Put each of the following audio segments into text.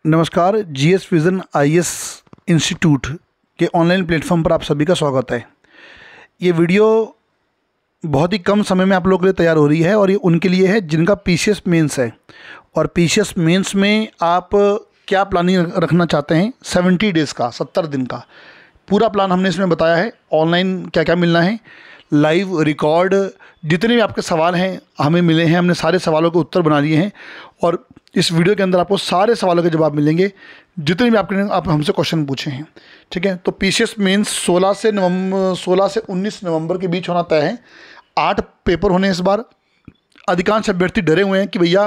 नमस्कार। GS vision IAS institute के online platform पर आप सभी का स्वागत है। ये वीडियो बहुत ही कम समय में आप लोगों के लिए तैयार हो रही है और ये उनके लिए है जिनका पीसीएस मेंस है। और पीसीएस मेंस में आप क्या प्लानिंग रखना चाहते हैं, 70 डेज़ का, 70 दिन का पूरा प्लान हमने इसमें बताया है। ऑनलाइन क्या क्या मिलना है, लाइव रिकॉर्ड, जितने भी आपके सवाल हैं हमें मिले हैं, हमने सारे सवालों के उत्तर बना लिए हैं और इस वीडियो के अंदर आपको सारे सवालों के जवाब मिलेंगे जितने भी आप हमसे क्वेश्चन पूछे हैं। ठीक है, तो पीसीएस मेंस 16 से 19 नवंबर के बीच होना तय है। 8 पेपर होने इस बार। अधिकांश अभ्यर्थी डरे हुए हैं कि भैया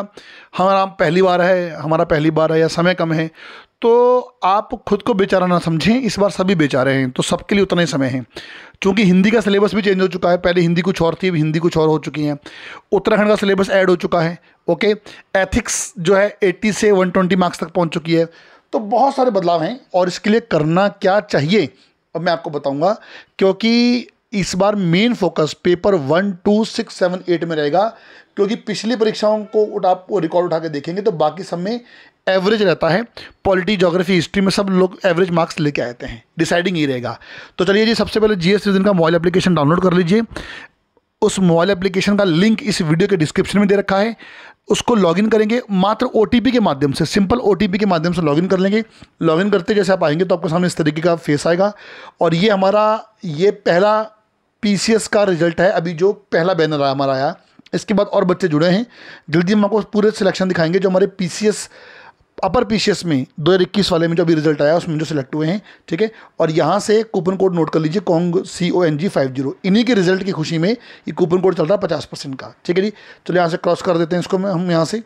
हमारा पहली बार है या समय कम है, तो आप खुद को बेचारा ना समझें। इस बार सभी बेचारे हैं, तो सबके लिए उतना ही समय है। क्योंकि हिंदी का सिलेबस भी चेंज हो चुका है, पहले हिंदी कुछ और थी, अब हिंदी कुछ और हो चुकी है। उत्तराखंड का सिलेबस ऐड हो चुका है। ओके, एथिक्स जो है 80 से 120 मार्क्स तक पहुंच चुकी है। तो बहुत सारे बदलाव हैं और इसके लिए करना क्या चाहिए अब मैं आपको बताऊंगा। क्योंकि इस बार मेन फोकस पेपर 1, 2, 6, 7, 8 में रहेगा। क्योंकि पिछली परीक्षाओं को आप रिकॉर्ड उठा के देखेंगे तो बाकी सब में एवरेज रहता है। पॉलिटी, ज्योग्राफी, हिस्ट्री में सब लोग एवरेज मार्क्स लेके आते हैं। डिसाइडिंग ही रहेगा। तो चलिए जी, सबसे पहले जीएस विज़न का मोबाइल एप्लीकेशन डाउनलोड कर लीजिए। उस मोबाइल एप्लीकेशन का लिंक इस वीडियो के डिस्क्रिप्शन में दे रखा है। उसको लॉगिन करेंगे मात्र ओटीपी के माध्यम से, सिंपल ओटीपी के माध्यम से लॉगिन कर लेंगे। लॉगिन करते जैसे आप आएंगे तो आपके सामने इस तरीके का फेस आएगा और ये हमारा पहला पीसीएस का रिजल्ट है। अभी जो पहला बैनर हमारा आया, इसके बाद और बच्चे जुड़े हैं। जल्दी हम आपको पूरे सिलेक्शन दिखाएंगे जो हमारे पीसीएस अपर पीसीएस में 2021 वाले में जो अभी रिजल्ट आया उसमें जो सिलेक्ट हुए हैं। ठीक है, और यहाँ से कूपन कोड नोट कर लीजिए, CONG50। इन्हीं के रिजल्ट की खुशी में ये कूपन कोड चल रहा है 50% का। ठीक है जी, चलिए यहाँ से क्रॉस कर देते हैं इसको। हम यहाँ से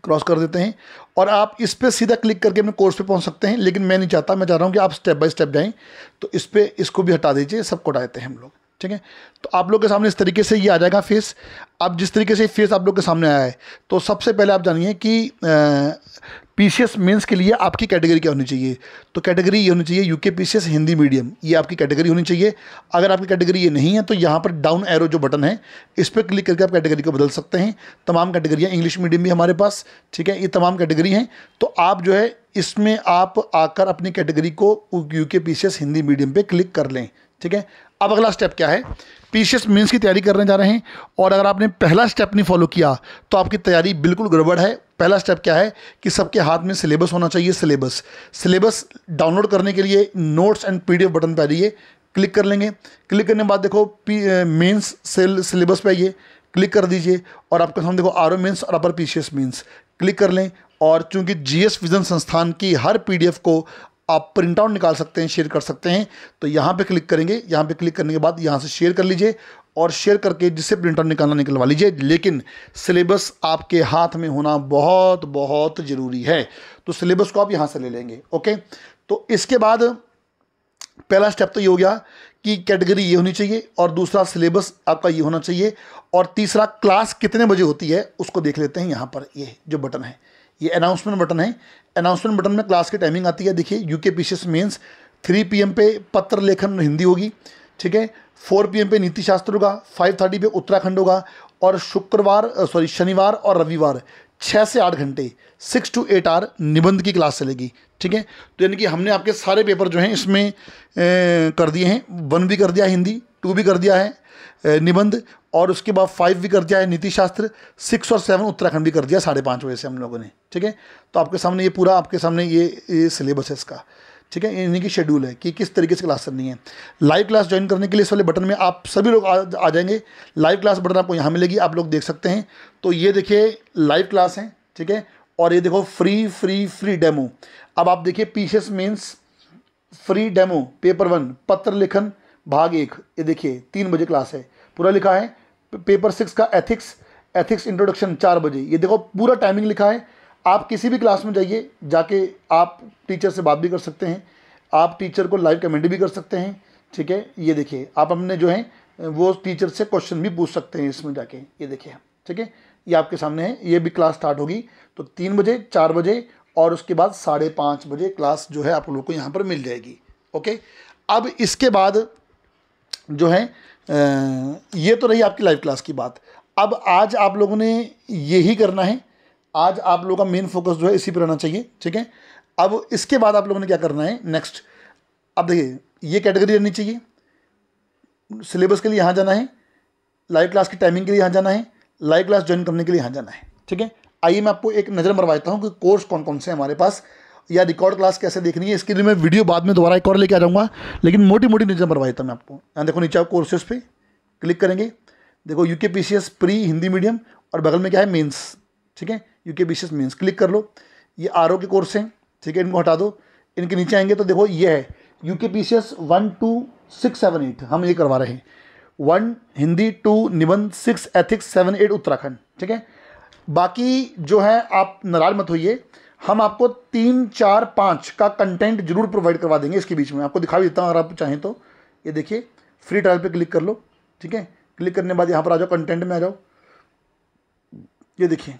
क्रॉस कर देते हैं और आप इस पर सीधा क्लिक करके अपने कोर्स पे पहुँच सकते हैं। लेकिन मैं नहीं चाहता, मैं चाह रहा हूँ कि आप स्टेप बाय स्टेप जाएँ। तो इस पर इसको भी हटा दीजिए, सबको हटाते हैं हम लोग। ठीक है, तो आप लोग के सामने इस तरीके से ये आ जाएगा फेस। अब जिस तरीके से फेस आप लोग के सामने आया है, तो सबसे पहले आप जानिए कि पीसीएस मेंस के लिए आपकी कैटेगरी क्या होनी चाहिए। तो कैटेगरी ये होनी चाहिए यूके पीसीएस हिंदी मीडियम, ये आपकी कैटेगरी होनी चाहिए। अगर आपकी कैटेगरी ये नहीं है तो यहाँ पर डाउन एरो जो बटन है इस पर क्लिक करके आप कैटेगरी को बदल सकते हैं। तमाम कैटेगरियाँ, इंग्लिश मीडियम भी हमारे पास, ठीक है, ये तमाम कैटेगरी हैं। तो आप जो है इसमें आप आकर अपनी कैटेगरी को यूके पीसीएस हिंदी मीडियम पर क्लिक कर लें। ठीक है, अब अगला स्टेप क्या है, पीसीएस मेंस की तैयारी करने जा रहे हैं और अगर आपने पहला स्टेप नहीं फॉलो किया तो आपकी तैयारी बिल्कुल गड़बड़ है। पहला स्टेप क्या है कि सबके हाथ में सिलेबस होना चाहिए। सिलेबस डाउनलोड करने के लिए नोट्स एंड पीडीएफ बटन पर आइए, क्लिक कर लेंगे। क्लिक करने के बाद देखो मेंस सिलेबस पे आइए, क्लिक कर दीजिए और आपके सामने देखो आरओ मेंस और अपर पीसीएस मेंस, क्लिक कर लें। और चूंकि जीएस विज़न संस्थान की हर पीडीएफ को आप प्रिंट आउट निकाल सकते हैं, शेयर कर सकते हैं, तो यहाँ पे क्लिक करेंगे। यहाँ पे क्लिक करने के बाद यहाँ से शेयर कर लीजिए और शेयर करके जिससे प्रिंट आउट निकालना निकलवा लीजिए। लेकिन सिलेबस आपके हाथ में होना बहुत बहुत ज़रूरी है। तो सिलेबस को आप यहाँ से ले लेंगे। ओके, तो इसके बाद पहला स्टेप तो ये हो गया कि कैटेगरी ये होनी चाहिए और दूसरा सिलेबस आपका ये होना चाहिए और तीसरा क्लास कितने बजे होती है उसको देख लेते हैं। यहाँ पर ये जो बटन है, ये अनाउंसमेंट बटन है। अनाउंसमेंट बटन में क्लास की टाइमिंग आती है। देखिए, यूके पीसीएस मेंस 3 PM पे पत्र लेखन हिंदी होगी। ठीक है, 4 PM पे नीति शास्त्र होगा, 5:30 पे उत्तराखंड होगा और शनिवार और रविवार 6 से 8 घंटे 6 to 8 आवर निबंध की क्लास चलेगी। ठीक है, तो यानी कि हमने आपके सारे पेपर जो हैं इसमें कर दिए हैं। 1 भी कर दिया है हिंदी, 2 भी कर दिया है निबंध और उसके बाद 5 भी कर दिया है नीति शास्त्र, 6 और 7 उत्तराखंड भी कर दिया 5:30 बजे से हम लोगों ने। ठीक है, तो आपके सामने ये पूरा आपके सामने ये सिलेबस है इसका। ठीक है, इन्हीं की शेड्यूल है कि किस तरीके से क्लास करनी है। लाइव क्लास ज्वाइन करने के लिए इस वाले बटन में आप सभी लोग आ जाएंगे। लाइव क्लास बटन आपको यहाँ मिलेगी, आप लोग देख सकते हैं। तो ये देखिए लाइव क्लास है। ठीक है, और ये देखो फ्री डेमो। अब आप देखिए PCS mains free demo paper 1 पत्र लेखन भाग 1, ये देखिए 3 बजे क्लास है, पूरा लिखा है। पेपर 6 का एथिक्स इंट्रोडक्शन 4 बजे, ये देखो पूरा टाइमिंग लिखा है। आप किसी भी क्लास में जाइए, जाके आप टीचर से बात भी कर सकते हैं, आप टीचर को लाइव कमेंट भी कर सकते हैं। ठीक है, ये देखिए आप अपने जो है वो टीचर से क्वेश्चन भी पूछ सकते हैं इसमें जाके, ये देखिए। ठीक है, ये आपके सामने है। ये भी क्लास स्टार्ट होगी तो 3 बजे, 4 बजे और उसके बाद 5:30 बजे क्लास जो है आप लोगों को यहाँ पर मिल जाएगी। ओके, अब इसके बाद जो है ये तो रही आपकी लाइव क्लास की बात। अब आज आप लोगों ने यही करना है, आज आप लोगों का मेन फोकस जो है इसी पर रहना चाहिए, ठीक है। अब इसके बाद आप लोगों ने क्या करना है नेक्स्ट, अब देखिए ये कैटेगरी रहनी चाहिए, सिलेबस के लिए यहाँ जाना है, लाइव क्लास की टाइमिंग के लिए यहाँ जाना है, लाइव क्लास ज्वाइन करने के लिए यहाँ जाना है, ठीक है। आइए मैं आपको एक नज़र मरवाता हूँ कि कोर्स कौन कौन से हैं हमारे पास या रिकॉर्ड क्लास कैसे देखनी है। इसके लिए मैं वीडियो बाद में दोबारा एक और लेके आ जाऊँगा, लेकिन मोटी मोटी नज़र मरवाता हूँ मैं आपको। यहाँ देखो नीचे आप कोर्सेज पे क्लिक करेंगे, देखो UKPCS प्री हिंदी मीडियम और बगल में क्या है मेंस, ठीक है, UKPCS मेंस क्लिक कर लो। ये RO के कोर्स हैं, ठीक है, इनको हटा दो। इनके नीचे आएंगे तो देखो ये है UKPCS 1, 2, 6, 7, 8 हम ये करवा रहे हैं। 1 हिंदी, 2 निबंध, 6 एथिक्स, 7, 8 उत्तराखंड, ठीक है। बाकी जो है आप नाराज मत होइए, हम आपको 3, 4, 5 का कंटेंट जरूर प्रोवाइड करवा देंगे। इसके बीच में आपको दिखा भी देता हूँ अगर आप चाहें तो। ये देखिए फ्री ट्रायल पे क्लिक कर लो, ठीक है। क्लिक करने के बाद यहाँ पर आ जाओ, कंटेंट में आ जाओ। ये देखिए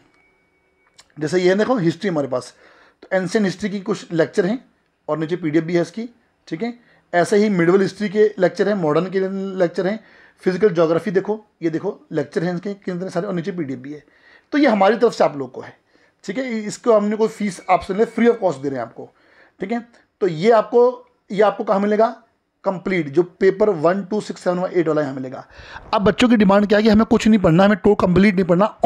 जैसे ये देखो हिस्ट्री हमारे पास, तो एंशिएंट हिस्ट्री की कुछ लेक्चर हैं और नीचे PDF भी है इसकी, ठीक है। ऐसे ही मिडिवल हिस्ट्री के लेक्चर हैं, मॉडर्न के लेक्चर हैं, फिजिकल ज्योग्राफी देखो, ये देखो लेक्चर हैं इसके कितने सारे और नीचे PDF भी है। तो ये हमारी तरफ से आप लोग को है, ठीक है। इसको हमने कोई फीस आपसे ले फ्री ऑफ कॉस्ट दे रहे हैं आपको, ठीक है। तो ये आपको कहाँ मिलेगा, कंप्लीट जो पेपर 1, 2, 6, 7 और 8 वाला यहाँ मिलेगा। अब बच्चों की डिमांड क्या है कि हमें कुछ नहीं पढ़ना, हमें टो कंप्लीट नहीं पढ़ना,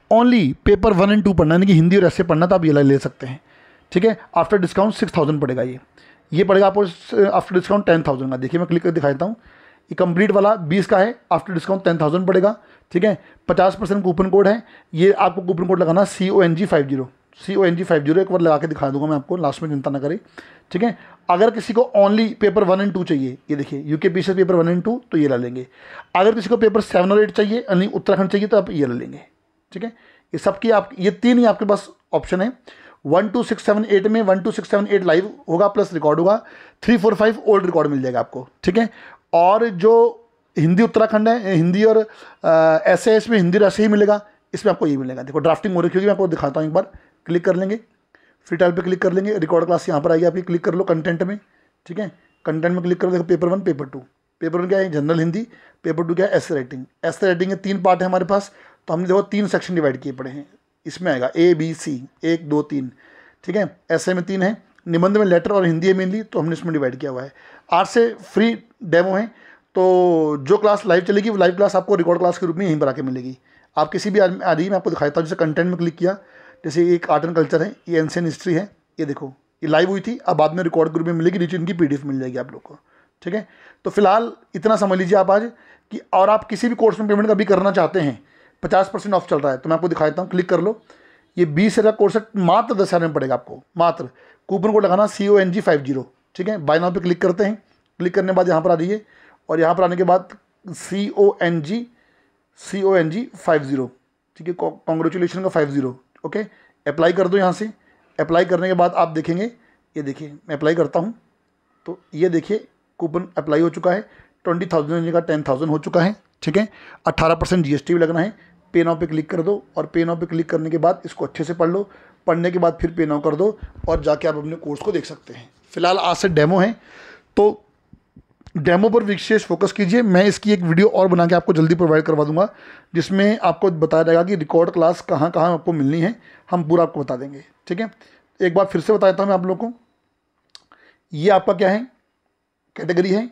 ओनली पेपर 1 और 2 पढ़ना, यानी कि हिंदी और ऐसे पढ़ना, तो आप ये ले सकते हैं, ठीक है। आफ्टर डिस्काउंट 6000 पड़ेगा, ये पड़ेगा आपको आफ्टर डिस्काउंट 10000 का। देखिए मैं क्लिक कर दिखा देता हूँ, ये कंप्लीट वाला 20 का है, आफ्टर डिस्काउंट 10000 पड़ेगा, ठीक है। 50% कूपन कोड है, ये आपको कूपन कोड लगाना CONG50 एक बार लगा के दिखा दूंगा मैं आपको, लास्ट में चिंता ना करें, ठीक है। अगर किसी को ओनली पेपर 1 और 2 चाहिए, ये देखिए UKPCS पेपर 1 और 2 तो ये ले लेंगे। अगर किसी को पेपर 7 और 8 चाहिए यानी उत्तराखंड चाहिए तो आप ये ले लेंगे, ठीक है। ये सबकी आप ये 3 ही आपके पास ऑप्शन है। 1, 2, 6, 7, 8 में 1, 2, 6, 7, 8 लाइव होगा प्लस रिकॉर्ड होगा, 3, 4, 5 ओल्ड रिकॉर्ड मिल जाएगा आपको, ठीक है। और जो हिंदी उत्तराखंड है, हिंदी और ऐसे इसमें हिंदी ऐसे ही मिलेगा, इसमें आपको ये मिलेगा। देखो ड्राफ्टिंग हो रही है, मैं आपको दिखाता हूँ एक बार। क्लिक कर लेंगे, फ्री ट्रायल पे क्लिक कर लेंगे, रिकॉर्ड क्लास यहाँ पर आएगी आपकी, क्लिक कर लो कंटेंट में, ठीक है। कंटेंट में क्लिक करो, देखो पेपर 1 पेपर 2, पेपर 1 क्या है जनरल हिंदी, पेपर 2 क्या है ऐसे राइटिंग। ऐसे राइटिंग के 3 पार्ट है हमारे पास, तो हमने देखो 3 सेक्शन डिवाइड किए पड़े हैं। इसमें आएगा ABC 1, 2, 3, ठीक है। ऐसे में 3 है, निबंध में लेटर और हिंदी है मेनली, तो हमने इसमें डिवाइड किया हुआ है। 8 से फ्री डेमो है, तो जो क्लास लाइव चलेगी वो लाइव क्लास आपको रिकॉर्ड क्लास के रूप में यहीं पर आके मिलेगी। आप किसी भी आ रही मैं आपको दिखाता हूँ। जैसे कंटेंट में क्लिक किया, जैसे एक आर्ट एंड कल्चर है, ये एंशिएंट हिस्ट्री है, ये देखो ये लाइव हुई थी, अब बाद में रिकॉर्ड ग्रुप में मिलेगी, नीचे इनकी PDF मिल जाएगी आप लोग को, ठीक है। तो फिलहाल इतना समझ लीजिए आप आज कि, और आप किसी भी कोर्स में पेमेंट कभी करना चाहते हैं 50% ऑफ चल रहा है, तो मैं आपको दिखा देता हूँ। क्लिक कर लो, ये 20,000 कोर्स है, मात्र 10,000 में पड़ेगा आपको, मात्र। कूपन कोड लगाना CONG50, ठीक है। बाय नाउ पे क्लिक करते हैं, क्लिक करने के बाद यहाँ पर आ जाइए और यहाँ पर आने के बाद CONG50, ठीक है, कॉन्ग्रेचुलेशन का 50, ओके। अप्लाई कर दो यहाँ से। अप्लाई करने के बाद आप देखेंगे, ये देखिए मैं अप्लाई करता हूँ तो ये देखिए कूपन अप्लाई हो चुका है, 20,000 का 10,000 हो चुका है, ठीक है। 18% GST भी लगना है। पे नाउ पे क्लिक कर दो और पे नाउ पे क्लिक करने के बाद इसको अच्छे से पढ़ लो, पढ़ने के बाद फिर पे नाउ कर दो और जाके आप अपने कोर्स को देख सकते हैं। फिलहाल आज से डेमो है, तो डेमो पर विशेष फोकस कीजिए। मैं इसकी एक वीडियो और बना के आपको जल्दी प्रोवाइड करवा दूंगा, जिसमें आपको बताया जाएगा कि रिकॉर्ड क्लास कहाँ कहाँ आपको मिलनी है, हम पूरा आपको बता देंगे, ठीक है। एक बार फिर से बता देता हूँ मैं आप लोगों को, ये आपका क्या है कैटेगरी है,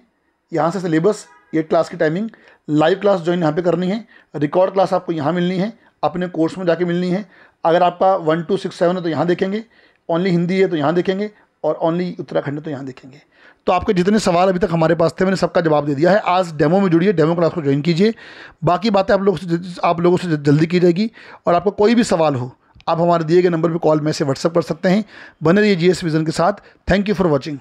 यहाँ से सिलेबस, ये क्लास की टाइमिंग, लाइव क्लास ज्वाइन यहाँ पे करनी है, रिकॉर्ड क्लास आपको यहाँ मिलनी है, अपने कोर्स में जाके मिलनी है। अगर आपका 1, 2, 6, 7 है तो यहाँ देखेंगे, ओनली हिंदी है तो यहाँ देखेंगे, और ओनली उत्तराखंड है तो यहाँ देखेंगे। तो आपके जितने सवाल अभी तक हमारे पास थे मैंने सबका जवाब दे दिया है। आज डेमो में जुड़िए, डेमो क्लास को ज्वाइन कीजिए, बाकी बातें आप लोगों से जल्दी की जाएगी। और आपको कोई भी सवाल हो आप हमारे दिए गए नंबर पर कॉल, मैसेज, व्हाट्सएप कर सकते हैं। बने रहिए GS विजन के साथ। Thank you for watching.